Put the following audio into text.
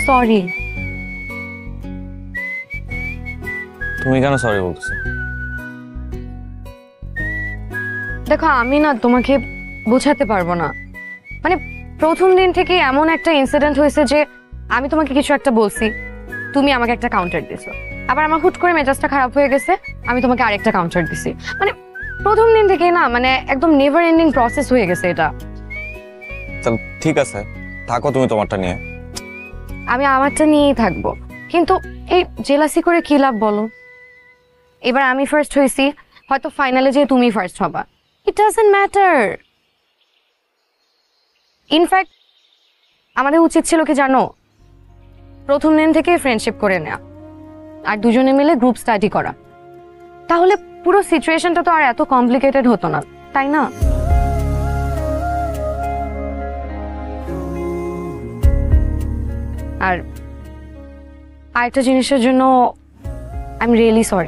Sorry. তুমি কেন sorry বলতেছো? দেখো আমি না তোমাকে বোঝাতে পারবো না, মানে প্রথম দিন থেকে এমন একটা ইনসিডেন্ট হয়েছে যে আমি তোমাকে কিছু একটা বলছি, তুমি আমাকে একটা কাউন্টার দিছো, আবার আমার হুট করে মেজাজটা খারাপ হয়ে গেছে, আমি তোমাকে আরেকটা কাউন্টার দিছি। মানে প্রথম দিন থেকে না, মানে একদম নেভার এন্ডিং প্রসেস হয়ে গেছে এটা। চল ঠিক আছে, থাকো তুমি তোমারটা নিয়ে। আমি আমারটা নিয়েই থাকবো, কিন্তু এই জেলাসি করে কি লাভ বলো? এবার আমি ফার্স্ট হয়েছি, হয়তো ফাইনালে যে তুমি ফার্স্ট হবা, ইট ডাজন্ট ম্যাটার। ইনফ্যাক্ট আমাদের উচিত ছিল কি জানো, প্রথম দিন থেকে ফ্রেন্ডশিপ করে নেওয়া আর দুজনে মিলে গ্রুপ স্টাডি করা, তাহলে পুরো সিচুয়েশনটা তো আর এত কমপ্লিকেটেড হতো না, তাই না? আর আরেকটা জিনিসের জন্য আই এম রিয়েলি সরি।